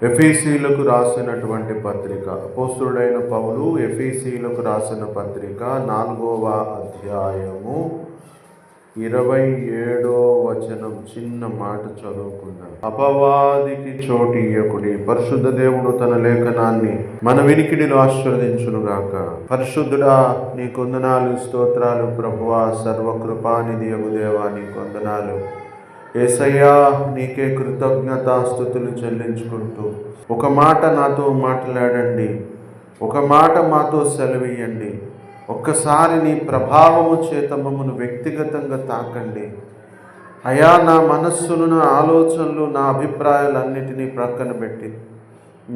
ఎఫెసీయులకు రాసినటువంటి పత్రిక. అపోస్తలుడైన పౌలు ఎఫెసీయులకు రాసిన పత్రిక 4వ అధ్యాయము 27వ వచనం. చిన్న మాట చదువుకుందాం. అపవాదికి చోటు ఇయ్యకుడి, పరిశుద్ధ దేవుడు తన లేఖనాన్ని మన వినికిడిలో ఆశీర్వదించునుగాక. పరిశుద్ధుడా, నీ కొందనాలు, స్తోత్రాలు ప్రభువా. సర్వకృపానిధి యగు దేవా, నీ కొందనాలు. యేసయ్యా, నీకే కృతజ్ఞతాస్తుతులు చెల్లించుకుంటూ ఒక మాట నాతో మాట్లాడండి, ఒక మాట మాతో సెలవీయండి. ఒక్కసారి నీ ప్రభావము చేత మమ్మను వ్యక్తిగతంగా తాకండి అయా. నా మనస్సును, నా ఆలోచనలు, నా అభిప్రాయాలన్నిటినీ ప్రక్కన పెట్టి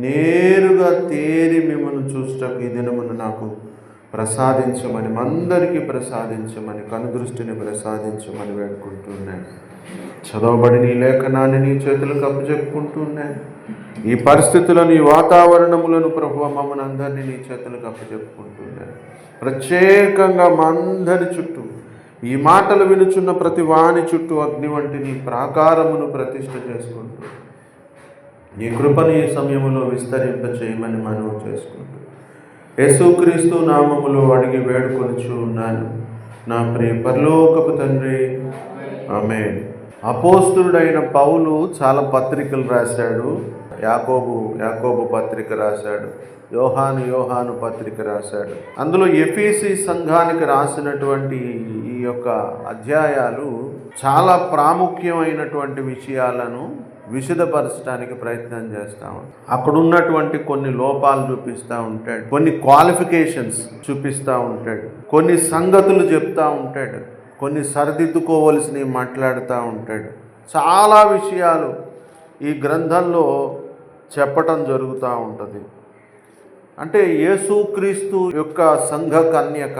నేరుగా తేరి మిమ్మల్ని చూసటకు ఈ దినమును నాకు ప్రసాదించమని, అందరికీ ప్రసాదించమని, కనుదృష్టిని ప్రసాదించమని వేడుకుంటున్నాను. చదవబడిన ఈ లేఖనాన్ని నీ చేతులకు అప్పచెప్పుకుంటున్నాను. ఈ పరిస్థితులను, ఈ వాతావరణములను ప్రభువా మమ్మల్ని అందరినీ నీ చేతులకు అప్పచెప్పుకుంటున్నాను. ప్రత్యేకంగా మా అందరి చుట్టూ ఈ మాటలు వినుచున్న ప్రతి వాని చుట్టూ అగ్ని వంటి నీ ప్రాకారమును ప్రతిష్ఠ చేసుకుంటూ నీ కృపను ఈ సమయంలో విస్తరింప చేయమని మనవి చేసుకుంటూ యేసుక్రీస్తు నామములో అడిగి వేడుకొనుచు ఉన్నాను నా ప్రియ పరలోకపు తండ్రి, ఆమేన్. అపోస్తలుడైన పౌలు చాలా పత్రికలు రాశాడు. యాకోబు పత్రిక రాశాడు, యోహాను పత్రిక రాశాడు. అందులో ఎఫెసీ సంఘానికి రాసినటువంటి ఈ యొక్క అధ్యాయాలు చాలా ప్రాముఖ్యమైనటువంటి విషయాలను విశదపరచడానికి ప్రయత్నం చేస్తాము. అక్కడ ఉన్నటువంటి కొన్ని లోపాలు చూపిస్తూ ఉంటాడు, కొన్ని క్వాలిఫికేషన్స్ చూపిస్తూ ఉంటాడు, కొన్ని సంగతులు చెప్తూ ఉంటాడు, కొన్ని సరిదిద్దుకోవలసినవి మాట్లాడుతూ ఉంటాడు. చాలా విషయాలు ఈ గ్రంథంలో చెప్పటం జరుగుతూ ఉంటుంది. అంటే యేసుక్రీస్తు యొక్క సంఘ కన్యక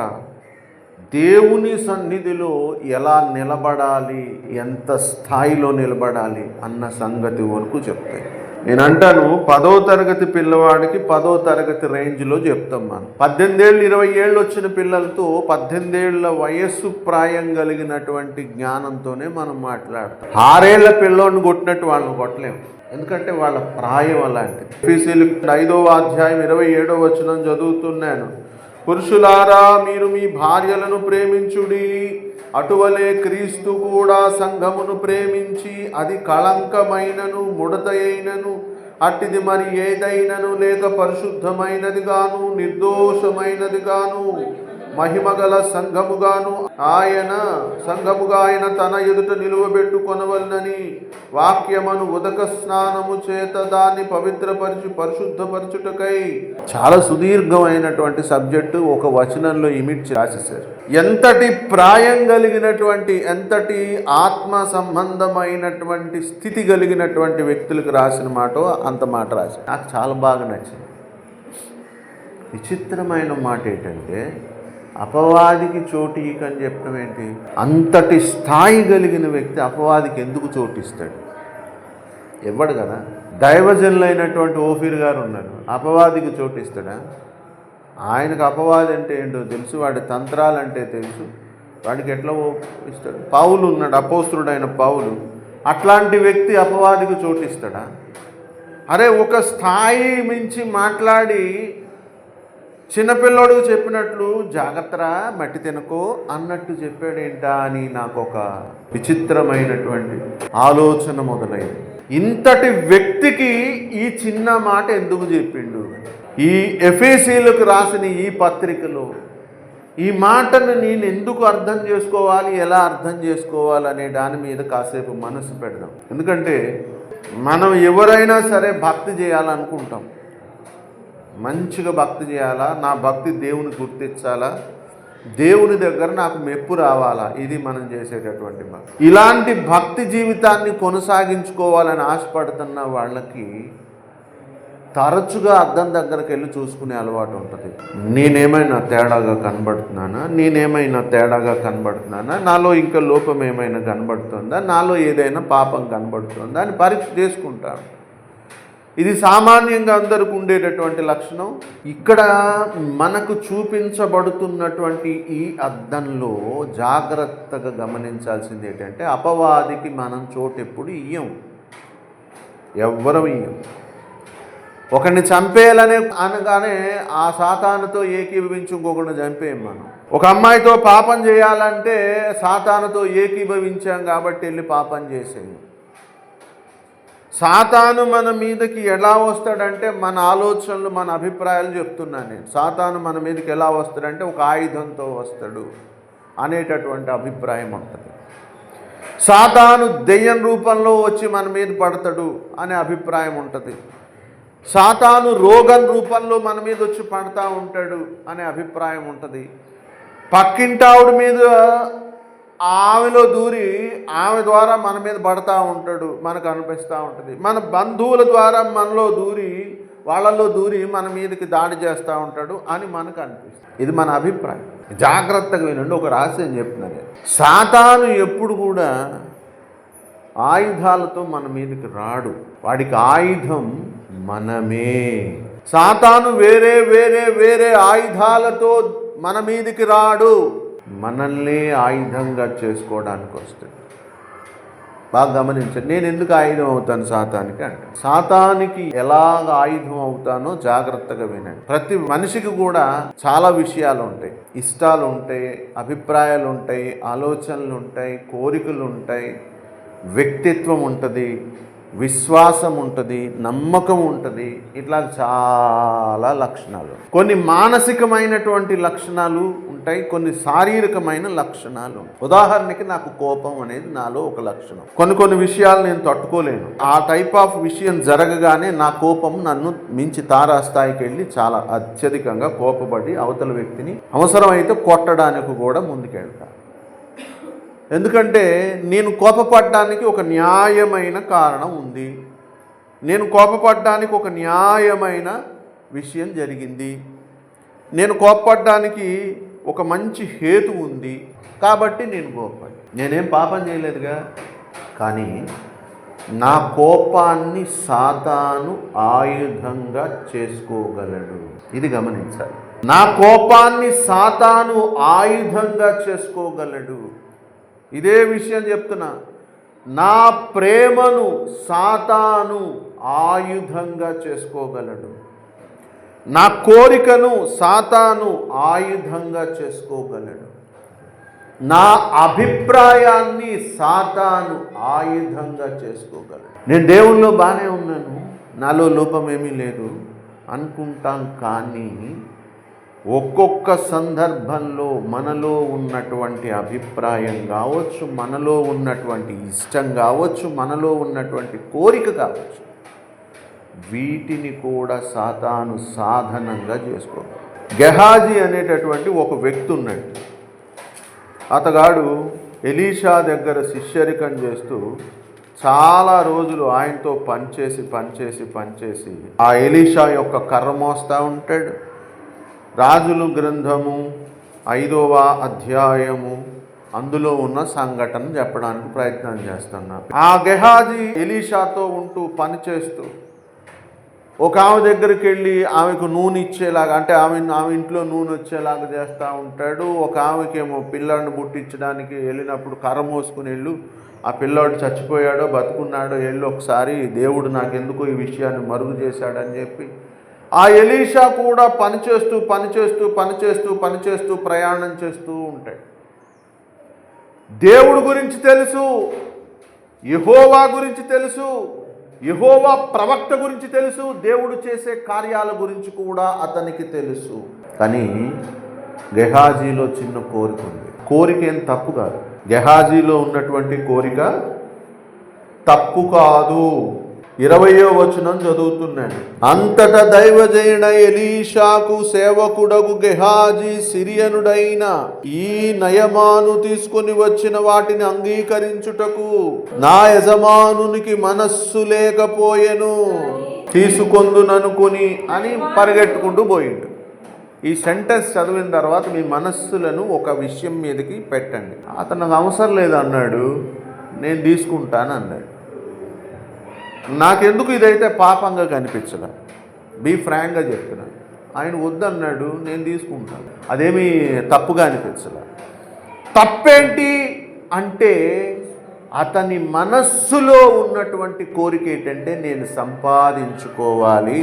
దేవుని సన్నిధిలో ఎలా నిలబడాలి, ఎంత స్థాయిలో నిలబడాలి అన్న సంగతి వరకు చెప్తాయి. నేను అంటాను, 10వ తరగతి పిల్లవాడికి 10వ తరగతి రేంజ్లో చెప్తాం మనం. 18 ఏళ్ళు 20 ఏళ్ళు వచ్చిన పిల్లలతో 18 ఏళ్ల వయస్సు ప్రాయం కలిగినటువంటి జ్ఞానంతోనే మనం మాట్లాడతాం. 6 ఏళ్ల పిల్లోని కొట్టినట్టు వాళ్ళని కొట్టలేము, ఎందుకంటే వాళ్ళ ప్రాయం అలాంటిది. ఎఫెసీయులకు 5వ అధ్యాయం 27వ వచనం చదువుతున్నాను. పురుషులారా, మీరు మీ భార్యలను ప్రేమించుడి, అటువలే క్రీస్తు కూడా సంఘమును ప్రేమించి అది కళంకమైనను ముడతయైనను అట్టిది మరి ఏదైనను లేక పరిశుద్ధమైనది గాను నిర్దోషమైనది గాను మహిమగల సంఘముగా ఆయన తన ఎదుట నిలువబెట్టుకొనవలనని వాక్యమును ఉదక స్నానము చేత దాన్ని పవిత్రపరిచి పరిశుద్ధపరచుటకై. చాలా సుదీర్ఘమైనటువంటి సబ్జెక్టు ఒక వచనంలో ఇమిడ్చి రాసేశారు. ఎంతటి ప్రాయం కలిగినటువంటి, ఎంతటి ఆత్మ సంబంధమైనటువంటి స్థితి కలిగినటువంటి వ్యక్తులకు రాసిన మాట అంత మాట రాశారు. నాకు చాలా బాగా నచ్చింది. విచిత్రమైన మాట ఏంటంటే, అపవాదికి చోటు ఇకని చెప్పడం ఏంటి? అంతటి స్థాయి కలిగిన వ్యక్తి అపవాదికి ఎందుకు చోటిస్తాడు? ఇవ్వడు కదా. దైవజనులైనటువంటి ఓఫీర్ గారు ఉన్నారు, అపవాదికి చోటిస్తాడా? ఆయనకు అపవాది అంటే ఏంటో తెలుసు, వాడి తంత్రాలంటే తెలుసు, వాడికి ఎట్లా ఇస్తాడు? పౌలు ఉన్నాడు, అపోస్తలుడైన పౌలు. అట్లాంటి వ్యక్తి అపవాదికి చోటిస్తాడా? అరే, ఒక స్థాయి మించి మాట్లాడి చిన్నపిల్లోడికి చెప్పినట్లు జాగ్రత్తరా మట్టి తినకో అన్నట్టు చెప్పాడేంటా అని నాకు ఒక విచిత్రమైనటువంటి ఆలోచన మొదలైంది. ఇంతటి వ్యక్తికి ఈ చిన్న మాట ఎందుకు చెప్పిండు? ఈ ఎఫెసీయులకు రాసిన ఈ పత్రికలో ఈ మాటను నేను ఎందుకు అర్థం చేసుకోవాలి, ఎలా అర్థం చేసుకోవాలి అనే దాని మీద కాసేపు మనసు పెడదాం. ఎందుకంటే మనం ఎవరైనా సరే భక్తి చేయాలనుకుంటాం, మంచిగా భక్తి చేయాలా, నా భక్తి దేవుని గుర్తించాలా, దేవుని దగ్గర నాకు మెప్పు రావాలా, ఇది మనం చేసేటటువంటి భక్తి. ఇలాంటి భక్తి జీవితాన్ని కొనసాగించుకోవాలని ఆశపడుతున్న వాళ్ళకి తరచుగా అద్దం దగ్గరికి వెళ్ళి చూసుకునే అలవాటు ఉంటుంది. నేనేమైనా తేడాగా కనబడుతున్నానా, నాలో ఇంకా లోపం ఏమైనా కనబడుతుందా, నాలో ఏదైనా పాపం కనబడుతుందా అని పరీక్ష చేసుకుంటాను. ఇది సామాన్యంగా అందరికి ఉండేటటువంటి లక్షణం. ఇక్కడ మనకు చూపించబడుతున్నటువంటి ఈ అద్దంలో జాగ్రత్తగా గమనించాల్సింది ఏంటంటే, అపవాదికి మనం చోటు ఎప్పుడు ఇయ్యం, ఎవ్వరం ఇయ్యం. ఒకరిని చంపేయాలనే అనగానే ఆ సాతానుతో ఏకీభవించి ఇంకొకరిని చంపేయం మనం. ఒక అమ్మాయితో పాపం చేయాలంటే సాతానుతో ఏకీభవించాం కాబట్టి వెళ్ళి పాపం చేసేయం. సాతాను మన మీదకి ఎలా వస్తాడంటే మన ఆలోచనలు, మన అభిప్రాయాలు చెప్తున్నాను నేను. సాతాను మన మీదకి ఎలా వస్తాడంటే ఒక ఆయుధంతో వస్తాడు అనేటటువంటి అభిప్రాయం ఉంటుంది. సాతాను దెయ్యం రూపంలో వచ్చి మన మీద పడతాడు అనే అభిప్రాయం ఉంటుంది. సాతాను రోగం రూపంలో మన మీద వచ్చి పడతా ఉంటాడు అనే అభిప్రాయం ఉంటుంది. పక్కింటావిడ మీద ఆమెలో దూరి ఆమె ద్వారా మన మీద పడతా ఉంటాడు మనకు అనిపిస్తూ ఉంటుంది. మన బంధువుల ద్వారా మనలో దూరి వాళ్ళల్లో దూరి మన మీదకి దాడి చేస్తూ ఉంటాడు అని మనకు అనిపిస్తుంది. ఇది మన అభిప్రాయం. జాగ్రత్తగా వినండి. ఒక రహస్యం చెప్తున్నారు. సాతాను ఎప్పుడు కూడా ఆయుధాలతో మన మీదకి రాడు. వాడికి ఆయుధం మనమే. సాతాను వేరే వేరే వేరే ఆయుధాలతో మన మీదకి రాడు, మనల్ని ఆయుధంగా చేసుకోవడానికి వస్తాడు. బాగా గమనించండి. నేను ఎందుకు ఆయుధం అవుతాను సాతానికి అంటే, సాతానికి ఎలాగ ఆయుధం అవుతానో జాగ్రత్తగా వినండి. ప్రతి మనిషికి కూడా చాలా విషయాలు ఉంటాయి, ఇష్టాలు ఉంటాయి, అభిప్రాయాలు ఉంటాయి, ఆలోచనలు ఉంటాయి, కోరికలు ఉంటాయి, వ్యక్తిత్వం ఉంటుంది, విశ్వాసం ఉంటుంది, నమ్మకం ఉంటుంది. ఇట్లా చాలా లక్షణాలు. కొన్ని మానసికమైనటువంటి లక్షణాలు ఉంటాయి, కొన్ని శారీరకమైన లక్షణాలు. ఉదాహరణకి నాకు కోపం అనేది నాలో ఒక లక్షణం. కొన్ని విషయాలు నేను తట్టుకోలేను. ఆ టైప్ ఆఫ్ విషయం జరగగానే నా కోపం నన్ను మించి తారాస్థాయికి వెళ్ళి చాలా అత్యధికంగా కోపపడి అవతల వ్యక్తిని అవసరమైతే కొట్టడానికి కూడా ముందుకెళ్తాను. ఎందుకంటే నేను కోపపడడానికి ఒక న్యాయమైన కారణం ఉంది. నేను కోపపడడానికి ఒక న్యాయమైన విషయం జరిగింది. నేను కోపపడడానికి ఒక మంచి హేతు ఉంది. కాబట్టి నేను కోపపడి, నేనేం పాపం చేయలేదుగా. కానీ నా కోపాన్ని సాతాను ఆయుధంగా చేసుకోగలడు. ఇది గమనించాలి. నా కోపాన్ని సాతాను ఆయుధంగా చేసుకోగలడు. ఇదే విషయం చెప్తున్నా. నా ప్రేమను సాతాను ఆయుధంగా చేసుకోగలడు. నా కోరికను సాతాను ఆయుధంగా చేసుకోగలడు. నా అభిప్రాయాన్ని సాతాను ఆయుధంగా చేసుకోగలడు. నేను దేవుల్లో బాగానే ఉన్నాను, నాలో లోపమేమీ లేదు అనుకుంటాం. కానీ ఒక్కొక్క సందర్భంలో మనలో ఉన్నటువంటి అభిప్రాయం కావచ్చు, మనలో ఉన్నటువంటి ఇష్టం కావచ్చు, మనలో ఉన్నటువంటి కోరిక కావచ్చు, వీటిని కూడా సాతాను సాధనంగా చేసుకోవాలి. గెహాజీ అనేటటువంటి ఒక వ్యక్తి ఉన్నాడు. అతగాడు ఎలీషా దగ్గర శిష్యరికం చేస్తూ చాలా రోజులు ఆయనతో పనిచేసి ఆ ఎలీషా యొక్క కర్ర మోస్తూ ఉంటాడు. రాజులు గ్రంథము 5వ అధ్యాయము అందులో ఉన్న సంఘటన చెప్పడానికి ప్రయత్నం చేస్తున్నారు. ఆ గెహాజీ ఎలీషాతో ఉంటూ పనిచేస్తూ ఒక ఆమె దగ్గరికి వెళ్ళి ఆమెకు నూనె ఇచ్చేలాగా, అంటే ఆమె ఇంట్లో నూనె వచ్చేలాగా చేస్తూ ఉంటాడు. ఒక ఆమెకేమో పిల్లాడిని పుట్టించడానికి వెళ్ళినప్పుడు కర్ర మోసుకుని వెళ్ళు, ఆ పిల్లాడు చచ్చిపోయాడో బతుకున్నాడో వెళ్ళు ఒకసారి, దేవుడు నాకెందుకు ఈ విషయాన్ని మరుగు చేశాడని చెప్పి ఆ ఎలీషా కూడా పనిచేస్తూ ప్రయాణం చేస్తూ ఉంటాడు. దేవుడి గురించి తెలుసు, యెహోవా గురించి తెలుసు, యెహోవా ప్రవక్త గురించి తెలుసు, దేవుడు చేసే కార్యాల గురించి కూడా అతనికి తెలుసు. కానీ గెహాజీలో చిన్న కోరిక ఉంది. కోరిక ఏం తప్పు కాదు. గెహాజీలో ఉన్నటువంటి కోరిక తప్పు కాదు. 20వ వచనం చదువుతున్నాను. అంతటా దైవజనుడ ఎలీషాకు సేవకుడగు గెహాజీ సిరియనుడైన ఈ నయమాను తీసుకొని వచ్చిన వాటిని అంగీకరించుటకు నా యజమానునికి మనస్సు లేకపోయెను, తీసుకొందుననుకుని అని పరిగెట్టుకుంటూ పోయిండు. ఈ సెంటెన్స్ చదివిన తర్వాత మీ మనస్సులను ఒక విషయం మీదకి పెట్టండి. అతను నాకు అవసరం లేదు అన్నాడు, నేను తీసుకుంటాను అన్నాడు. నాకెందుకు ఇదైతే పాపంగా కనిపించలే, బీ ఫ్రాంక్గా చెప్తున్నాను. ఆయన వద్దన్నాడు, నేను తీసుకుంటాను, అదేమీ తప్పుగా అనిపించలే. తప్పేంటి అంటే అతని మనస్సులో ఉన్నటువంటి కోరిక ఏంటంటే నేను సంపాదించుకోవాలి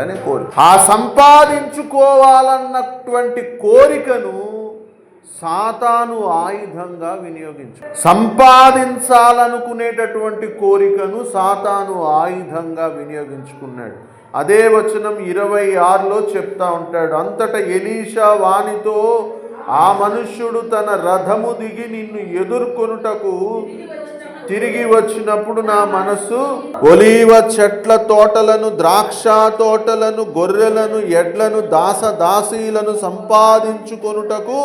అనే కోరిక. ఆ సంపాదించుకోవాలన్నటువంటి కోరికను సాతాను ఆయుధంగా సంపాదించాలనుకునేటటువంటి కోరికను సాతాను ఆయుధంగా వినియోగించుకున్నాడు. అదే వచనం 26లో చెప్తా ఉంటాడు, అంతటా ఎలీషా వానితో, ఆ మనుష్యుడు తన రథము దిగి నిన్ను ఎదుర్కొనుటకు తిరిగి వచ్చినప్పుడు నా మనస్సు ఒలీవ చెట్ల తోటలను, ద్రాక్ష తోటలను, గొర్రెలను, ఎడ్లను, దాసీలను సంపాదించుకొనుటకు,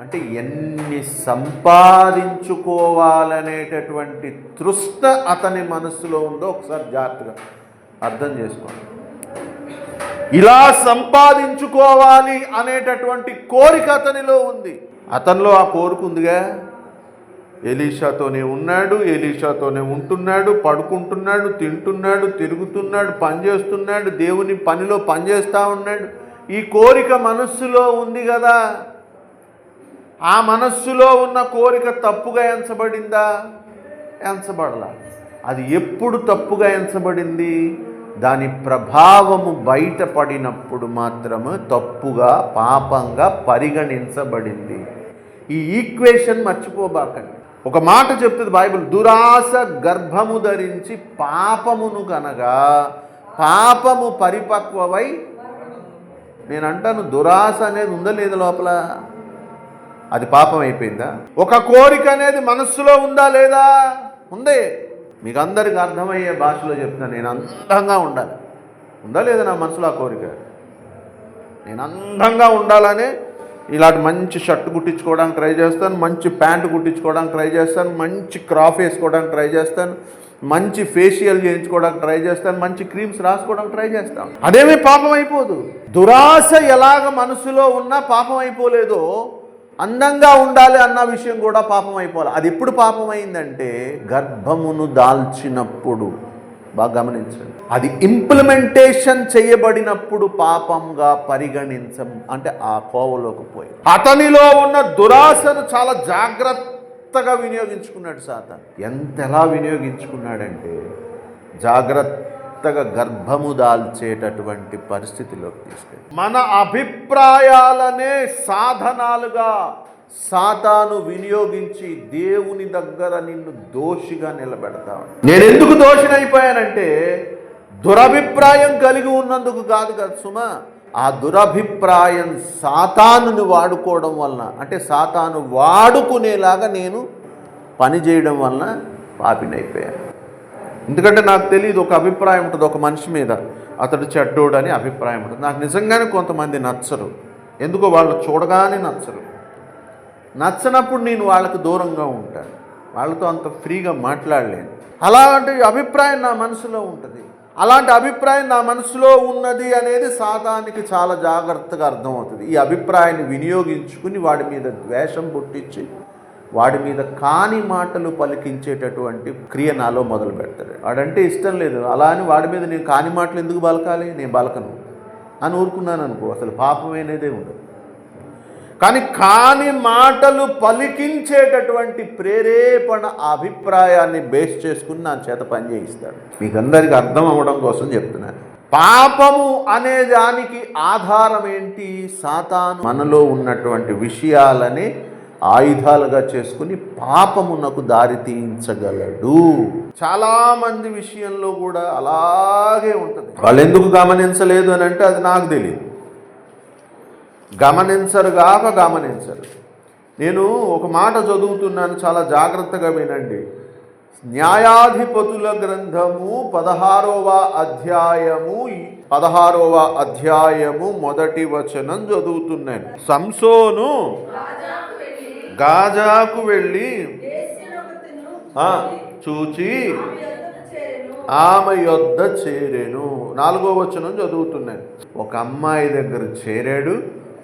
అంటే ఎన్ని సంపాదించుకోవాలనేటటువంటి తృష్ణ అతని మనస్సులో ఉందో ఒకసారి జాగ్రత్తగా అర్థం చేసుకోండి. ఇలా సంపాదించుకోవాలి అనేటటువంటి కోరిక అతనిలో ఉంది. అతనిలో ఆ కోరిక ఉందిగా. ఎలీషాతోనే ఉన్నాడు, ఎలీషాతోనే ఉంటున్నాడు, పడుకుంటున్నాడు, తింటున్నాడు, తిరుగుతున్నాడు, పనిచేస్తున్నాడు, దేవుని పనిలో పనిచేస్తూ ఉన్నాడు. ఈ కోరిక మనస్సులో ఉంది కదా. ఆ మనస్సులో ఉన్న కోరిక తప్పుగా ఎంచబడిందా? ఎంచబడలా. అది ఎప్పుడు తప్పుగా ఎంచబడింది? దాని ప్రభావము బయటపడినప్పుడు మాత్రమే తప్పుగా, పాపంగా పరిగణించబడింది. ఈ ఈక్వేషన్ మర్చిపోబాకండి. ఒక మాట చెప్తుంది బైబిల్, దురాశ గర్భము ధరించి పాపమును కనగా పాపము పరిపక్వమై. నేను అంటాను, దురాశ అనేది ఉందా లేదా లోపల? అది పాపం అయిపోయిందా? ఒక కోరిక అనేది మనస్సులో ఉందా లేదా? ఉందే. మీకు అందరికి అర్థమయ్యే భాషలో చెప్తాను, నేను అందంగా ఉండాలి. ఉందా లేదా నా మనసులో ఆ కోరిక? నేను అందంగా ఉండాలని ఇలాంటి మంచి షర్ట్ కుట్టించుకోవడానికి ట్రై చేస్తాను, మంచి ప్యాంటు కుట్టించుకోవడానికి ట్రై చేస్తాను, మంచి క్రాఫ్ వేసుకోవడానికి ట్రై చేస్తాను, మంచి ఫేషియల్ చేయించుకోవడానికి ట్రై చేస్తాను, మంచి క్రీమ్స్ రాసుకోవడానికి ట్రై చేస్తాను. అదేమీ పాపం అయిపోదు. దురాశ ఎలాగ మనసులో ఉన్నా పాపం అయిపోలేదో, అందంగా ఉండాలి అన్న విషయం కూడా పాపం అయిపోవాలి. అది ఎప్పుడు పాపం అయిందంటే గర్భమును దాల్చినప్పుడు. బాగా గమనించండి. అది ఇంప్లిమెంటేషన్ చేయబడినప్పుడు పాపంగా పరిగణించం, అంటే ఆ కోవలోకి పోయి అతనిలో ఉన్న దురాశను చాలా జాగ్రత్తగా వినియోగించుకున్నాడు సాతాను. ఎంతలా వినియోగించుకున్నాడంటే జాగ్రత్తగా గర్భము దాల్చేటటువంటి పరిస్థితిలోకి తీసుకెళ్ళి మన అభిప్రాయాలనే సాధనాలుగా సాతాను వినియోగించి దేవుని దగ్గర నిన్ను దోషిగా నిలబెడతాడు. నేను ఎందుకు దోషినైపోయానంటే దురభిప్రాయం కలిగి ఉన్నందుకు కాదు కదా సుమా. ఆ దురభిప్రాయం సాతానుని వాడుకోవడం వలన, అంటే సాతాను వాడుకునేలాగా నేను పని చేయడం వలన పాపినైపోయాను. ఎందుకంటే నాకు తెలియదు, ఒక అభిప్రాయం ఉంటుంది ఒక మనిషి మీద, అతడు చెడ్డోడు అని అభిప్రాయం ఉంటుంది. నాకు నిజంగానే కొంతమంది నచ్చరు, ఎందుకో వాళ్ళు చూడగానే నచ్చనప్పుడు నేను వాళ్ళకు దూరంగా ఉంటాను, వాళ్ళతో అంత ఫ్రీగా మాట్లాడలేను. అలాంటి అభిప్రాయం నా మనసులో ఉంటుంది. అలాంటి అభిప్రాయం నా మనసులో ఉన్నది అనేది సాతానికి చాలా జాగ్రత్తగా అర్థమవుతుంది. ఈ అభిప్రాయాన్ని వినియోగించుకుని వాడి మీద ద్వేషం పుట్టించి వాడి మీద కాని మాటలు పలికించేటటువంటి క్రియ నాలో మొదలు పెడతాడు. వాడంటే ఇష్టం లేదు, అలా అని వాడి మీద నేను కాని మాటలు ఎందుకు బలకాలి, నేను బలకను అని ఊరుకున్నాను అనుకో, అసలు పాపం అనేదే ఉండదు. కానీ కాని మాటలు పలికించేటటువంటి ప్రేరేపణ అభిప్రాయాన్ని బేస్ చేసుకుని నా చేత పని చేయిస్తాడు. మీకు అందరికీ అర్థం అవ్వడం కోసం చెప్తున్నాను. పాపము అనే దానికి ఆధారం ఏంటి? సాతాను మనలో ఉన్నటువంటి విషయాలని ఆయుధాలుగా చేసుకుని పాపమునకు దారి తీయించగలడు. చాలామంది విషయంలో కూడా అలాగే ఉంటుంది. వాళ్ళు ఎందుకు గమనించలేదు అని అంటే అది నాకు తెలియదు. గమనించరు. నేను ఒక మాట చదువుతున్నాను, చాలా జాగ్రత్తగా వినండి. న్యాయాధిపతుల గ్రంథము 16వ అధ్యాయము మొదటి వచనం చదువుతున్నాను. సంసోను గాజాకు వెళ్ళి చూచి ఆమె యొద్ద చేరెను. 4వ వచనం చదువుతున్నాను. ఒక అమ్మాయి దగ్గర చేరాడు,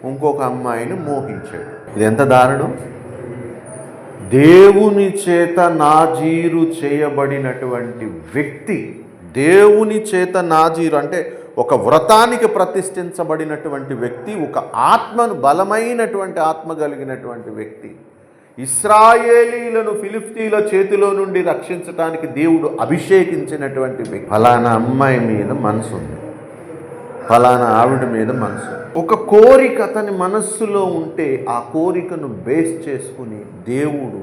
ఇంకొక అమ్మాయిని మోహించాడు. ఇది ఎంత దారుణం! దేవుని చేత నాజీరు చేయబడినటువంటి వ్యక్తి, దేవుని చేత నాజీరు అంటే ఒక వ్రతానికి ప్రతిష్ఠించబడినటువంటి వ్యక్తి, ఒక ఆత్మను బలమైనటువంటి ఆత్మ కలిగినటువంటి వ్యక్తి, ఇశ్రాయేలీలను ఫిలిష్తీయుల చేతిలో నుండి రక్షించడానికి దేవుడు అభిషేకించినటువంటి వ్యక్తి. ఫలానా అమ్మాయి మీద మనసు ఉంది, ఫలానా ఆవిడ మీద మనసు. ఒక కోరిక అతని మనస్సులో ఉంటే ఆ కోరికను బేస్ చేసుకుని దేవుడు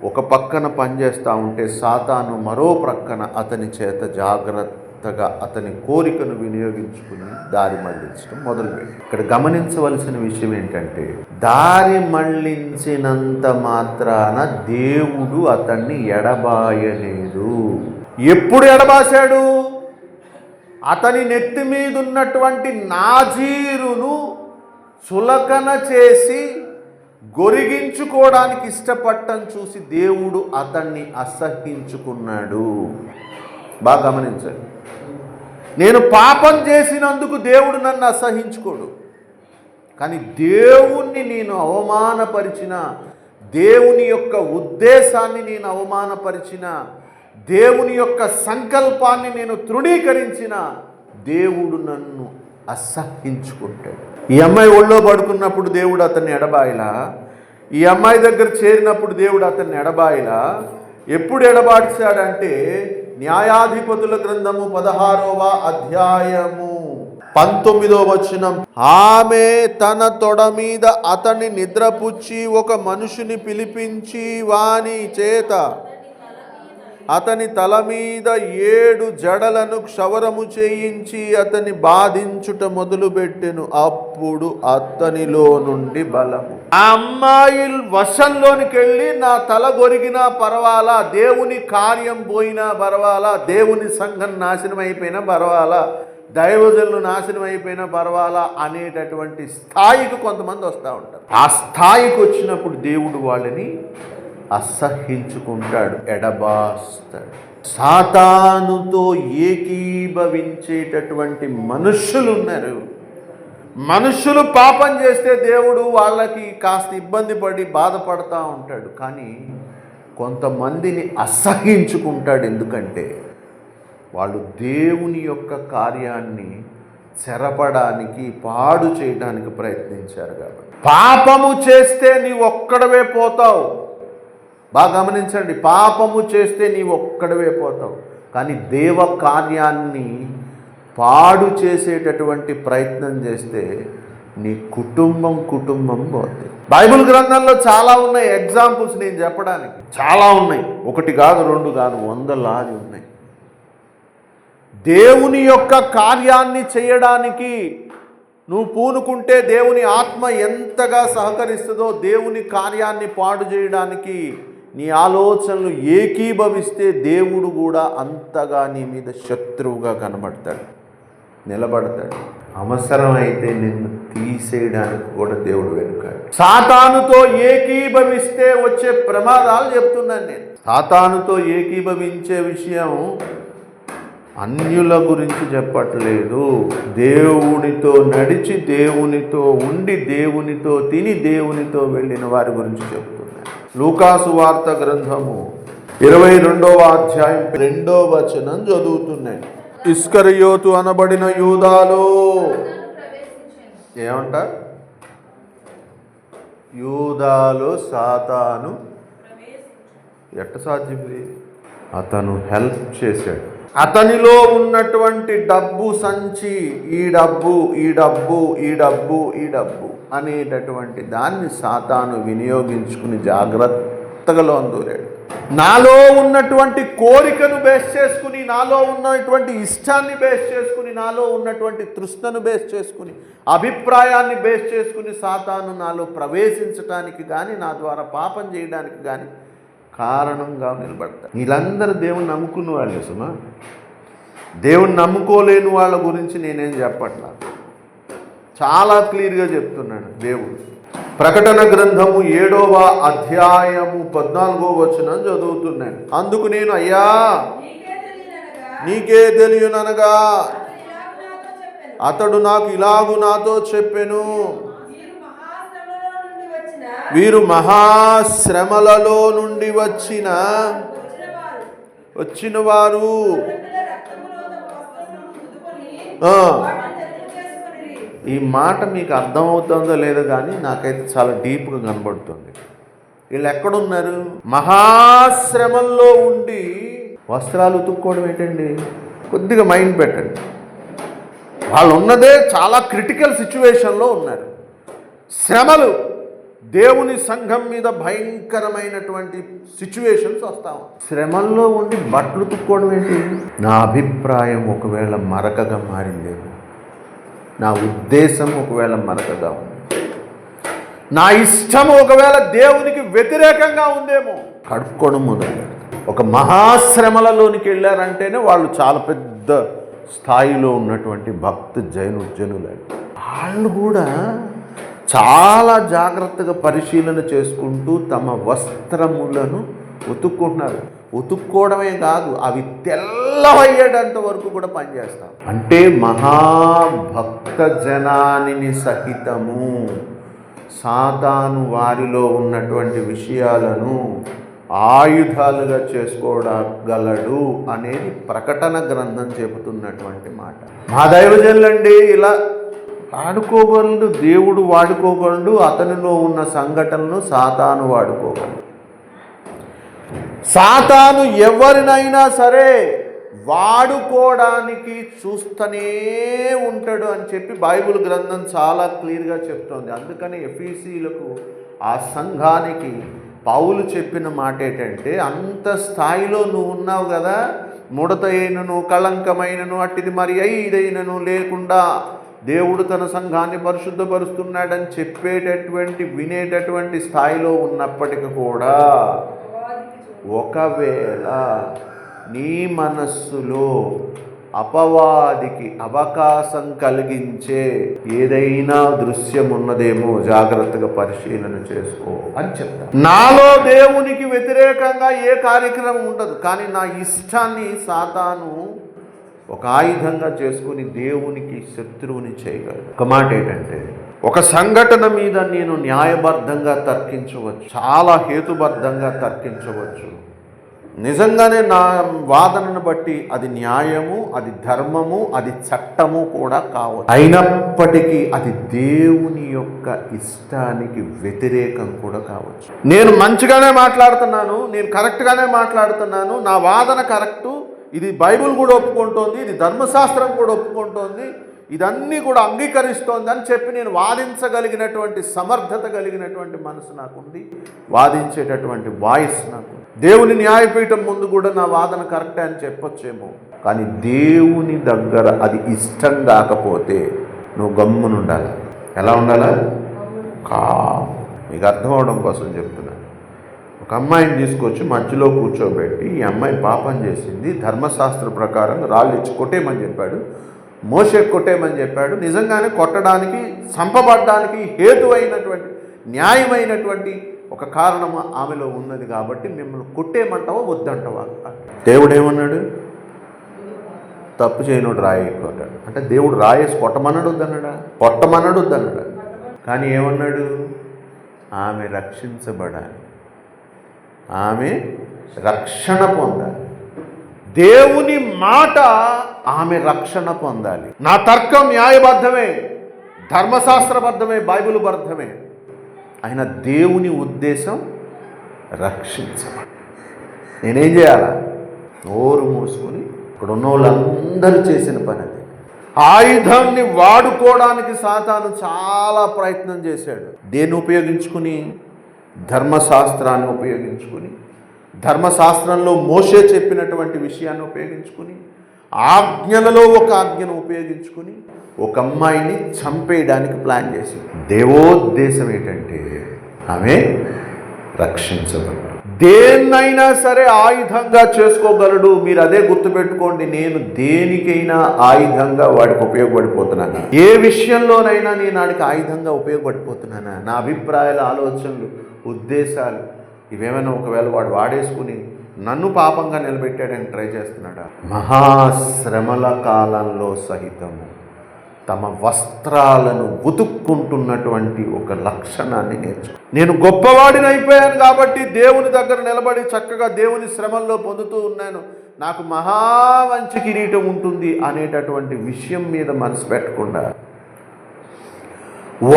ఒక పక్కన పనిచేస్తూ ఉంటే సాతాను మరో ప్రక్కన అతని చేత జాగ్రత్తగా అతని కోరికను వినియోగించుకుని దారి మళ్లించడం మొదలుపెట్టి. ఇక్కడ గమనించవలసిన విషయం ఏంటంటే, దారి మళ్లించినంత మాత్రాన దేవుడు అతన్ని ఎడబాయలేదు. ఎప్పుడు ఎడబాశాడు? అతని నెత్తి మీద ఉన్నటువంటి నాజీరును చులకన చేసి గొరిగించుకోవడానికి ఇష్టపడటం చూసి దేవుడు అతన్ని అసహ్యించుకున్నాడు. బాగా గమనించండి. నేను పాపం చేసినందుకు దేవుడు నన్ను అసహ్యించుకోడు, కానీ దేవుణ్ణి నేను అవమానపరిచిన, దేవుని యొక్క ఉద్దేశాన్ని నేను అవమానపరిచిన, దేవుని యొక్క సంకల్పాన్ని నేను తృణీకరించిన దేవుడు నన్ను అసహ్యించుకుంటాడు. ఈ అమ్మాయి ఒళ్ళో పడుకున్నప్పుడు దేవుడు అతన్ని ఎడబాయిలా, ఈ అమ్మాయి దగ్గర చేరినప్పుడు దేవుడు అతన్ని ఎడబాయిలా. ఎప్పుడు ఎడబాటాడంటే న్యాయాధిపతుల గ్రంథము 16వ అధ్యాయము 19వ వచనం, ఆమె తన తొడ మీద అతన్ని నిద్రపుచ్చి ఒక మనుషుని పిలిపించి వాని చేత అతని తల మీద 7 జడలను క్షవరము చేయించి అతని బాధించుట మొదలుపెట్టెను. అప్పుడు అతనిలో నుండి బలము. ఆ అమ్మాయి వశంలోనికి వెళ్ళి నా తల గొరిగినా పర్వాలా, దేవుని కార్యం పోయినా పర్వాలా, దేవుని సంఘం నాశనం అయిపోయినా పర్వాలా, దైవజనులు నాశనం అయిపోయినా పర్వాలా అనేటటువంటి స్థాయికి కొంతమంది వస్తూ ఉంటారు. ఆ స్థాయికి వచ్చినప్పుడు దేవుడు వాళ్ళని అసహ్యించుకుంటాడు, ఎడబాస్తాడు. సాతానుతో ఏకీభవించేటటువంటి మనుష్యులు ఉన్నారు. మనుష్యులు పాపం చేస్తే దేవుడు వాళ్ళకి కాస్త ఇబ్బంది పడి బాధపడతా ఉంటాడు, కానీ కొంతమందిని అసహ్యించుకుంటాడు. ఎందుకంటే వాళ్ళు దేవుని యొక్క కార్యాన్ని చెరపడానికి, పాడు చేయడానికి ప్రయత్నించారు కాబట్టి. పాపము చేస్తే నీవు ఒక్కడవే పోతావు. బాగా గమనించండి, పాపము చేస్తే నీవు ఒక్కడవే పోతావు, కానీ దేవ కార్యాన్ని పాడు చేసేటటువంటి ప్రయత్నం చేస్తే నీ కుటుంబం పోతుంది. బైబిల్ గ్రంథంలో చాలా ఉన్నాయి ఎగ్జాంపుల్స్ నేను చెప్పడానికి, చాలా ఉన్నాయి. 1 కాదు 2 కాదు, 100 ఉన్నాయి. దేవుని యొక్క కార్యాన్ని చేయడానికి నువ్వు పూనుకుంటే దేవుని ఆత్మ ఎంతగా సహకరిస్తుందో, దేవుని కార్యాన్ని పాడు చేయడానికి నీ ఆలోచనలు ఏకీభవిస్తే దేవుడు కూడా అంతగా నీ మీద శత్రువుగా కనబడతాడు, నిలబడతాడు. అవసరమైతే నిన్ను తీసేయడానికి కూడా దేవుడు వెనుకాడు. సాతానుతో ఏకీభవిస్తే వచ్చే ప్రమాదాలు చెప్తున్నాను నేను. సాతానుతో ఏకీభవించే విషయం అన్యుల గురించి చెప్పట్లేదు, దేవునితో నడిచి, దేవునితో ఉండి, దేవునితో తిని, దేవునితో వెళ్ళిన వారి గురించి చెప్తున్నాను. లూకాసు వార్త గ్రంథము 22వ అధ్యాయం 2వ వచనం చదువుతున్నాను. ఇస్కరియోతు అనబడిన యూదాలో ఏమంటారు? యూదాలో సాతాను ఎట్ట సాధ్యమే? అతను హెల్ప్ చేశాడు. అతనిలో ఉన్నటువంటి డబ్బు సంచి, ఈ డబ్బు అనేటటువంటి దాన్ని సాతాను వినియోగించుకుని జాగ్రత్తగా దూరాడు. నాలో ఉన్నటువంటి కోరికను బేస్ చేసుకుని, నాలో ఉన్నటువంటి ఇష్టాన్ని బేస్ చేసుకుని, నాలో ఉన్నటువంటి తృష్ణను బేస్ చేసుకుని, అభిప్రాయాన్ని బేస్ చేసుకుని సాతాను నాలో ప్రవేశించడానికి కానీ, నా ద్వారా పాపం చేయడానికి కానీ కారణంగా నిలబడతారు. వీళ్ళందరూ దేవుని నమ్ముకున్న వాళ్ళు. సుమా, దేవుని నమ్ముకోలేని వాళ్ళ గురించి నేనేం చెప్పట్లా, చాలా క్లియర్గా చెప్తున్నాను దేవుడు. ప్రకటన గ్రంథము 7వ అధ్యాయము 14వ వచనం చదువుతున్నాను. అందుకు నేను, అయ్యా నీకే తెలియననగా అతడు నాకు ఇలాగు నాతో చెప్పెను, వీరు మహాశ్రమలలో నుండి వచ్చిన ఈ మాట మీకు అర్థమవుతుందో లేదో కానీ నాకైతే చాలా డీప్గా కనబడుతుంది. వీళ్ళు ఎక్కడున్నారు? మహాశ్రమంలో ఉండి వస్త్రాలు ఉతుక్కోవడం ఏంటండి? కొద్దిగా మైండ్ పెట్టండి. వాళ్ళు ఉన్నదే చాలా క్రిటికల్ సిచ్యువేషన్లో ఉన్నారు. శ్రమలు, దేవుని సంఘం మీద భయంకరమైనటువంటి సిచ్యువేషన్స్ వస్తాం. శ్రమల్లో ఉండి బట్టలు ఉతుక్కోవడం ఏంటి? నా అభిప్రాయం ఒకవేళ మరకగా మారిందేమో, నా ఉద్దేశం ఒకవేళ మరకగా ఉంది, నా ఇష్టం ఒకవేళ దేవునికి వ్యతిరేకంగా ఉందేమో, కడుక్కోవడం మొదలు. ఒక మహాశ్రమలలోనికి వెళ్ళారంటేనే వాళ్ళు చాలా పెద్ద స్థాయిలో ఉన్నటువంటి భక్తి జనులు. వాళ్ళు కూడా చాలా జాగ్రత్తగా పరిశీలన చేసుకుంటూ తమ వస్త్రములను ఉతుక్కుంటున్నారు. ఉతుక్కోవడమే కాదు, అవి తెల్లవయ్యేటంత వరకు కూడా పనిచేస్తాం. అంటే మహాభక్త జనానిని సహితము సాతాను వారిలో ఉన్నటువంటి విషయాలను ఆయుధాలుగా చేసుకోగలడు అనేది ప్రకటన గ్రంథం చెబుతున్నటువంటి మాట. మా దైవజనులండి ఇలా ఆడుకోగలడు, దేవుడు వాడుకోగలడు, అతనిలో ఉన్న సంఘటనలు సాతాను వాడుకోగలడు. సాతాను ఎవరినైనా సరే వాడుకోవడానికి చూస్తూనే ఉంటాడు అని చెప్పి బైబిల్ గ్రంథం చాలా క్లియర్గా చెప్తోంది. అందుకని ఎఫీసీలకు, ఆ సంఘానికి పౌలు చెప్పిన మాట ఏంటంటే, అంత స్థాయిలో నువ్వు ఉన్నావు కదా, ముడత అయినను కళంకమైనను అట్టిది మరి ఇదైనను లేకుండా దేవుడు తన సంఘాన్ని పరిశుద్ధపరుస్తున్నాడని చెప్పేటటువంటి వినేటటువంటి స్థాయిలో ఉన్నప్పటికీ కూడా ఒకవేళ నీ మనస్సులో అపవాదికి అవకాశం కలిగించే ఏదైనా దృశ్యం ఉన్నదేమో జాగ్రత్తగా పరిశీలన చేసుకో అని చెప్తా. నాలో దేవునికి వ్యతిరేకంగా ఏ కార్యక్రమం ఉండదు, కానీ నా ఇష్టాన్ని సాతాను ఒక ఆయుధంగా చేసుకుని దేవునికి శత్రువుని చేయగలడు. ఒక మాట ఏంటంటే, ఒక సంఘటన మీద నేను న్యాయబద్ధంగా తర్కించవచ్చు, చాలా హేతుబద్ధంగా తర్కించవచ్చు. నిజంగానే నా వాదనను బట్టి అది న్యాయము, అది ధర్మము, అది చట్టము కూడా కావచ్చు. అయినప్పటికీ అది దేవుని యొక్క ఇష్టానికి వ్యతిరేకం కూడా కావచ్చు. నేను మంచిగానే మాట్లాడుతున్నాను, నేను కరెక్ట్గానే మాట్లాడుతున్నాను, నా వాదన కరెక్టు, ఇది బైబిల్ కూడా ఒప్పుకుంటోంది, ఇది ధర్మశాస్త్రం కూడా ఒప్పుకుంటోంది, ఇదన్నీ కూడా అంగీకరిస్తోంది అని చెప్పి నేను వాదించగలిగినటువంటి సమర్థత కలిగినటువంటి మనసు నాకుంది, వాదించేటటువంటి వాయిస్ నాకు. దేవుని న్యాయపీఠం ముందు కూడా నా వాదన కరెక్టే అని చెప్పొచ్చేమో, కానీ దేవుని దగ్గర అది ఇష్టం కాకపోతే నువ్వు గమ్మునుండాలి. ఎలా ఉండాలా? మీకు అర్థం అవడం కోసం చెప్తున్నాను. ఒక అమ్మాయిని తీసుకొచ్చి మధ్యలో కూర్చోబెట్టి, ఈ అమ్మాయి పాపం చేసింది, ధర్మశాస్త్ర ప్రకారం రాళ్ళు ఇచ్చి కొట్టేయమని చెప్పాడు, మోషే కొట్టేయమని చెప్పాడు. నిజంగానే కొట్టడానికి, చంపబడ్డానికి హేతువైనటువంటి న్యాయమైనటువంటి ఒక కారణం ఆమెలో ఉన్నది కాబట్టి మిమ్మల్ని కొట్టేయమంటావా వద్దంటావా? దేవుడు ఏమన్నాడు? తప్పు చేయనోడు రాయి కొట్టాడు. అంటే దేవుడు రాయేసి కొట్టమన్నాడు వద్దన్నాడా? కొట్టమన్నాడు వద్దన్నాడా? కానీ ఏమన్నాడు? ఆమె రక్షించబడాలి, ఆమె రక్షణ పొందాలి. దేవుని మాట ఆమె రక్షణ పొందాలి. నా తర్కం న్యాయబద్ధమే, ధర్మశాస్త్రబద్ధమే, బైబిల్ బద్ధమే. అయినా దేవుని ఉద్దేశం రక్షించమని. నేనేం చేయాలా? నోరు మూసుకొని, ఇక్కడ ఉన్న వాళ్ళందరూ చేసిన పని అది. ఆయుధాన్ని వాడుకోవడానికి సాతాను చాలా ప్రయత్నం చేశాడు. దేన్ని ఉపయోగించుకుని? ధర్మశాస్త్రాన్ని ఉపయోగించుకుని, ధర్మశాస్త్రంలో మోషే చెప్పినటువంటి విషయాన్ని ఉపయోగించుకుని, ఆజ్ఞలలో ఒక ఆజ్ఞను ఉపయోగించుకుని ఒక అమ్మాయిని చంపేయడానికి ప్లాన్ చేసింది. దేవోద్దేశం ఏంటంటే ఆమె రక్షించబడు. దేన్నైనా సరే ఆయుధంగా చేసుకోగలడు. మీరు అదే గుర్తుపెట్టుకోండి. నేను దేనికైనా ఆయుధంగా వాడికి ఉపయోగపడిపోతున్నానా? ఏ విషయంలోనైనా నేను వాడికి ఆయుధంగా ఉపయోగపడిపోతున్నానా? నా అభిప్రాయాలు, ఆలోచనలు, ఉద్దేశాలు ఇవేమైనా ఒకవేళ వాడు వాడేసుకుని నన్ను పాపంగా నిలబెట్టాడని ట్రై చేస్తున్నాడా? మహాశ్రమల కాలంలో సహితము తమ వస్త్రాలను ఉతుక్కుంటున్నటువంటి ఒక లక్షణాన్ని నేర్చుకో. నేను గొప్పవాడిని అయిపోయాను కాబట్టి దేవుని దగ్గర నిలబడి చక్కగా దేవుని శ్రమల్లో పొందుతూ ఉన్నాను, నాకు మహా మంచి కిరీటం ఉంటుంది అనేటటువంటి విషయం మీద మనసు పెట్టకుండా,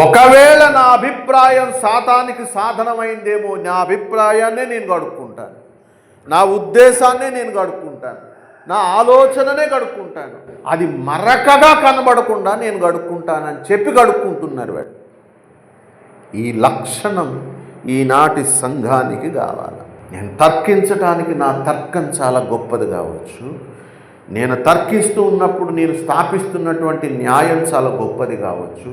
ఒకవేళ నా అభిప్రాయం సాతానికి సాధనమైందేమో, నా అభిప్రాయాన్నే నేను గడుపుకుంటాను, నా ఉద్దేశాన్నే నేను గడుపుకుంటాను, నా ఆలోచననే గడుపుకుంటాను, అది మరకగా కనబడకుండా నేను గడుపుకుంటానని చెప్పి గడుపుకుంటున్నారు వాడు. ఈ లక్షణం ఈనాటి సంఘానికి కావాలి. నేను తర్కించడానికి నా తర్కం చాలా గొప్పది కావచ్చు, నేను తర్కిస్తూ ఉన్నప్పుడు నేను స్థాపిస్తున్నటువంటి న్యాయం చాలా గొప్పది కావచ్చు,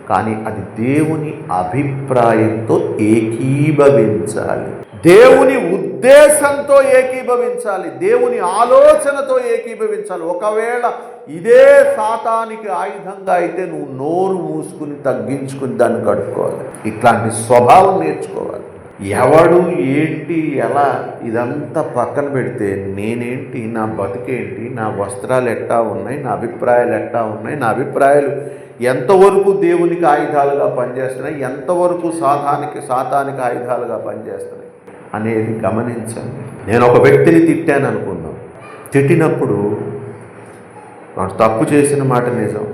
కానీ అది దేవుని అభిప్రాయంతో ఏకీభవించాలి, దేవుని ఉద్దేశంతో ఏకీభవించాలి, దేవుని ఆలోచనతో ఏకీభవించాలి. ఒకవేళ ఇదే సాతానికి ఆయుధంగా అయితే నువ్వు నోరు మూసుకుని తగ్గించుకుని దాన్ని గడుపుకోవాలి. ఇట్లాంటి స్వభావం నేర్చుకోవాలి. ఎవడు ఏంటి ఎలా ఇదంతా పక్కన పెడితే నేనేంటి, నా బతుకేంటి, నా వస్త్రాలు ఎట్టా ఉన్నాయి, నా అభిప్రాయాలు ఎట్టా ఉన్నాయి, నా అభిప్రాయాలు ఎంతవరకు దేవునికి ఆయుధాలుగా పనిచేస్తున్నాయి, ఎంతవరకు సాతానికి ఆయుధాలుగా పనిచేస్తున్నాయి అనేది గమనించండి. నేను ఒక వ్యక్తిని తిట్టాను అనుకున్నాం, తిట్టినప్పుడు వాడు తప్పు చేసిన మాట నిజం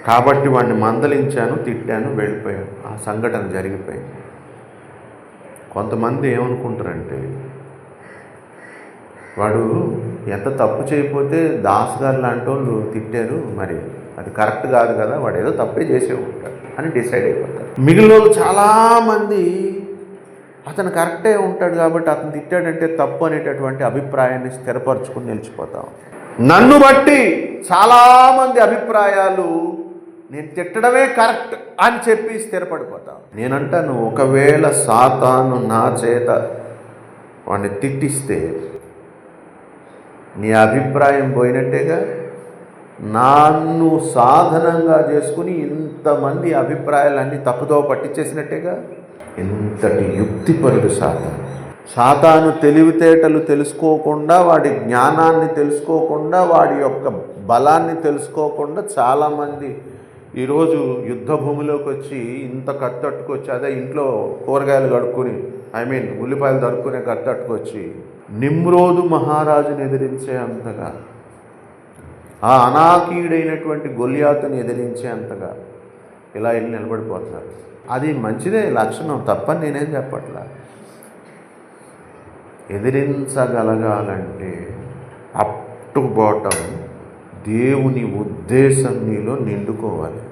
కాబట్టి వాడిని మందలించాను, తిట్టాను, వెళ్ళిపోయాను. ఆ సంఘటన జరిగిపోయింది. కొంతమంది ఏమనుకుంటారంటే, వాడు ఎంత తప్పు చేయకపోతే దాస్ గారు లాంటి వాళ్ళు తిట్టారు, మరి అది కరెక్ట్ కాదు కదా, వాడు ఏదో తప్పే చేసే ఉంటాడు అని డిసైడ్ అయిపోతారు. మిగిలిన వాళ్ళు చాలామంది అతను కరెక్టే ఉంటాడు కాబట్టి అతను తిట్టాడంటే తప్పు అనేటటువంటి అభిప్రాయాన్ని స్థిరపరచుకుని నిలిచిపోతాం. నన్ను బట్టి చాలామంది అభిప్రాయాలు నేను తిట్టడమే కరెక్ట్ అని చెప్పి స్థిరపడిపోతాం. నేనంటాను, ఒకవేళ సాతాను నా చేత వాడిని తిట్టిస్తే నీ అభిప్రాయం పోయినట్టేగా. నన్ను సాధనంగా చేసుకుని ఇంతమంది అభిప్రాయాలన్నీ తప్పుదో పట్టించేసినట్టేగా. ఇంతటి యుక్తిపరుడు సాతాను తెలివితేటలు తెలుసుకోకుండా, వాడి జ్ఞానాన్ని తెలుసుకోకుండా, వాడి యొక్క బలాన్ని తెలుసుకోకుండా చాలామంది ఈరోజు యుద్ధ భూమిలోకి వచ్చి ఇంత కత్తట్టుకొచ్చి, అదే ఇంట్లో కూరగాయలు కడుక్కొని ఉల్లిపాయలు దడుక్కునే కత్తట్టుకొచ్చి నిమ్రోదు మహారాజుని ఎదిరించే అంతగా, ఆ అనాకీయుడైనటువంటి గొల్యాతుని ఎదిరించే అంతగా ఇలా వెళ్ళి నిలబడిపోతున్నారు. అది మంచిదే లక్షణం, తప్పని నేనేం చెప్పట్లా. ఎదిరించగలగాలంటే అప్ టు బాటం దేవుని ఉద్దేశం నీలో నిండుకోవాలి.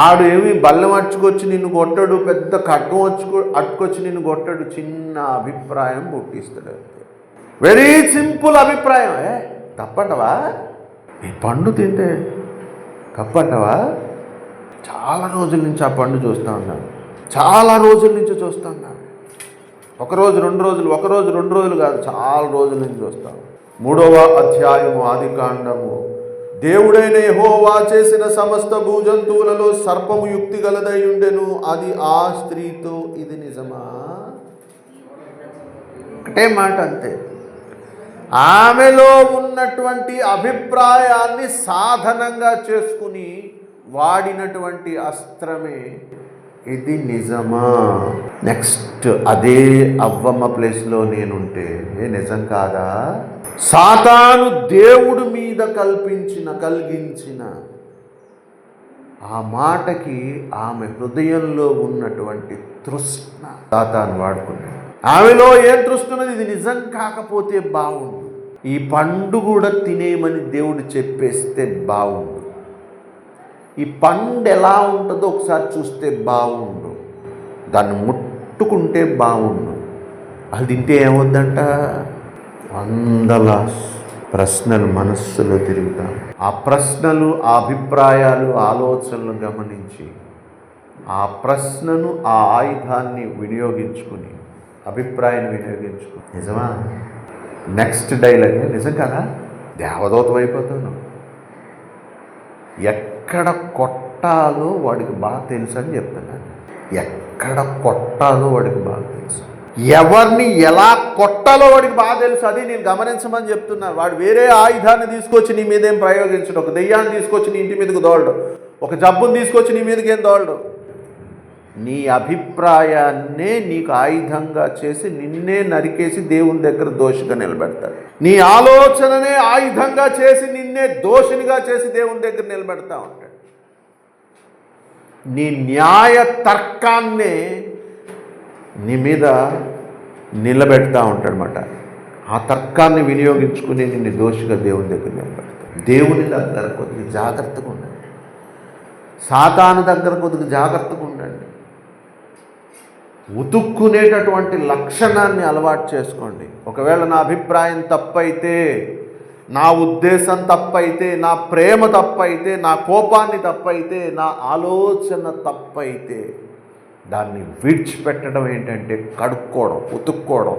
ఆడేమి బల్లెం అట్టుకొచ్చి నిన్ను కొట్టాడు, పెద్ద ఖడ్గం అట్టుకొచ్చి నిన్ను కొట్టాడు, చిన్న అభిప్రాయం పుట్టిస్తాడు. వెరీ సింపుల్ అభిప్రాయం. తప్పంటవా? ఈ పండు తింటే తప్పంటవా? చాలా రోజుల నుంచి ఆ పండు చూస్తూ ఉన్నాను, చాలా రోజుల నుంచి చూస్తూ ఉన్నాను. ఒకరోజు రెండు రోజులు కాదు, చాలా రోజుల నుంచి చూస్తాను. 3వ అధ్యాయము ఆదికాండము. దేవుడైన యెహోవా చేసిన సమస్త భూజంతువులలో సర్పము యుక్తి గలదై ఉండెను, అది ఆ స్త్రీతో ఇది నిజమా? ఒకటే మాట అంతే. ఆమెలో ఉన్నటువంటి అభిప్రాయాన్ని సాధనంగా చేసుకుని వాడినటువంటి అస్త్రమే ఇది నిజమా. నెక్స్ట్ అదే అవ్వమ్మ ప్లేస్లో నేనుంటే నిజం కాదా? సాతాను దేవుడు మీద కలిగించిన ఆ మాటకి ఆమె హృదయంలో ఉన్నటువంటి తృష్ణ సాతాను వాడుకున్నాడు. ఆమెలో ఏం తృష్ణన్నది, ఇది నిజం కాకపోతే బాగుండు, ఈ పండు కూడా తినేయమని దేవుడు చెప్పేస్తే బాగుండు, ఈ పండు ఎలా ఉంటుందో ఒకసారి చూస్తే బాగుండు, దాన్ని ముట్టుకుంటే బాగుండు, అది తింటే ఏమవుద్దంట? 100 ప్రశ్నలు మనస్సులో తిరుగుతాం. ఆ ప్రశ్నలు, ఆ అభిప్రాయాలు, ఆలోచనలు గమనించి ఆ ప్రశ్నను, ఆ ఆయుధాన్ని వినియోగించుకుని, అభిప్రాయాన్ని వినియోగించుకుని, నిజమా? నెక్స్ట్ డైలాగ్ నిజం కదా, దేవదూతం అయిపోతాను. ఎక్కడ కొట్టాలో వాడికి బాగా తెలుసు అని చెప్తున్నాను. ఎక్కడ కొట్టాలో వాడికి బాగా తెలుసు, ఎవరిని ఎలా కొట్టాలో వాడికి బాగా తెలుసు. అది నేను గమనించమని చెప్తున్నా. వాడు వేరే ఆయుధాన్ని తీసుకొచ్చి నీ మీద ఏం ప్రయోగించడు. ఒక దెయ్యాన్ని తీసుకొచ్చి నీ ఇంటి మీదకి దోలడు, ఒక జబ్బుని తీసుకొచ్చి నీ మీదకి ఏం దోలడు. నీ అభిప్రాయాన్నే నీకు ఆయుధంగా చేసి నిన్నే నరికేసి దేవుని దగ్గర దోషిగా నిలబెడతాడు. నీ ఆలోచననే ఆయుధంగా చేసి నిన్నే దోషినిగా చేసి దేవుని దగ్గర నిలబెడతా ఉంటాడు. నీ న్యాయ తర్కాన్నే నీ మీద నిలబెడతా ఉంటాడనమాట. ఆ తర్కాన్ని వినియోగించుకుని నిన్ను దోషిగా దేవుని దగ్గర నిలబెడతాడు. దేవుని దగ్గర కొద్దిగా జాగ్రత్తగా ఉండండి. సాతాను దగ్గర కొద్దిగా జాగ్రత్తగా ఉండండి. ఉతుక్కునేటటువంటి లక్షణాన్ని అలవాటు చేసుకోండి. ఒకవేళ నా అభిప్రాయం తప్పైతే, నా ఉద్దేశం తప్పైతే, నా ప్రేమ తప్పైతే, నా కోపాన్ని తప్పైతే, నా ఆలోచన తప్పైతే దాన్ని విడిచిపెట్టడం ఏంటంటే కడుక్కోవడం, ఉతుక్కోవడం,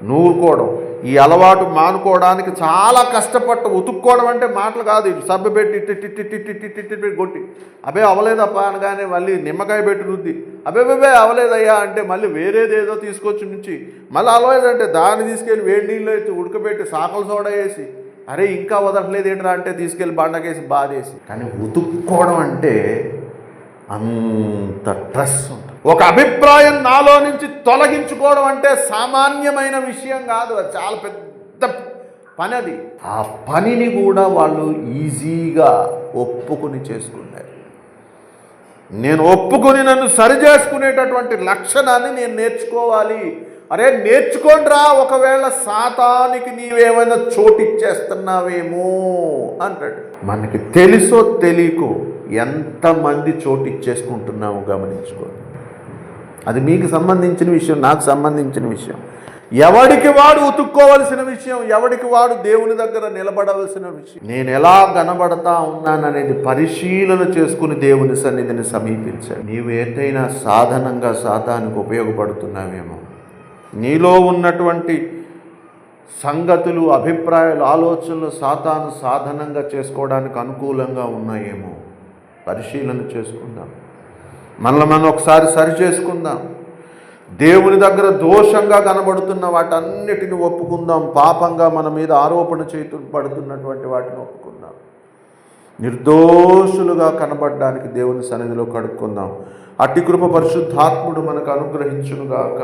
నూరుకోవడం. ఈ అలవాటు మానుకోవడానికి చాలా కష్టపడ్డ. ఉతుక్కోవడం అంటే మాటలు కాదు. ఇటు సబ్బు పెట్టి ఇట్టి కొట్టి అబే అవలేదప్ప అనగానే మళ్ళీ నిమ్మకాయ పెట్టి రుద్ది అబే అవలేదయ్యా అంటే మళ్ళీ వేరేదేదో తీసుకొచ్చి నుంచి మళ్ళీ అవలేదంటే దాన్ని తీసుకెళ్ళి వేడి నీళ్ళు అయితే ఉడకబెట్టి సాకల సోడా వేసి అరే ఇంకా వదలట్లేదు ఏంట్రా అంటే తీసుకెళ్ళి బండకేసి బాధేసి. కానీ ఉతుక్కోవడం అంటే అంత స్ట్రెస్ ఉంటుంది. ఒక అభిప్రాయం నాలో నుంచి తొలగించుకోవడం అంటే సామాన్యమైన విషయం కాదు. అది చాలా పెద్ద పని. అది ఆ పనిని కూడా వాళ్ళు ఈజీగా ఒప్పుకొని చేసుకున్నారు. నేను ఒప్పుకొని నన్ను సరి చేసుకునేటటువంటి లక్షణాన్ని నేను నేర్చుకోవాలి. అరే నేర్చుకోండిరా, ఒకవేళ సాతానికి నీవేమైనా చోటిచ్చేస్తున్నావేమో అంటాడు. మనకి తెలుసో తెలియకో ఎంతమంది చోటిచ్చేసుకుంటున్నామో గమనించుకోండి. అది మీకు సంబంధించిన విషయం, నాకు సంబంధించిన విషయం. ఎవడికి వాడు ఉతుక్కోవలసిన విషయం, ఎవడికి వాడు దేవుని దగ్గర నిలబడవలసిన విషయం. నేను ఎలా కనబడతా ఉన్నాననేది పరిశీలన చేసుకుని దేవుని సన్నిధిని సమీపించాడు. నీవు ఏదైనా సాధనంగా సాతానికి ఉపయోగపడుతున్నావేమో, నీలో ఉన్నటువంటి సంగతులు, అభిప్రాయాలు, ఆలోచనలు సాతాను సాధనంగా చేసుకోవడానికి అనుకూలంగా ఉన్నాయేమో పరిశీలన చేసుకుందాం. మనల్ని మనం ఒకసారి సరి చేసుకుందాం. దేవుని దగ్గర దోషంగా కనబడుతున్న వాటన్నిటిని ఒప్పుకుందాం. పాపంగా మన మీద ఆరోపణ పడుతున్నటువంటి వాటిని ఒప్పుకుందాం. నిర్దోషులుగా కనబడడానికి దేవుని సన్నిధిలో కడుక్కుందాం. అట్టి కృప పరిశుద్ధాత్ముడు మనకు అనుగ్రహించునుగాక.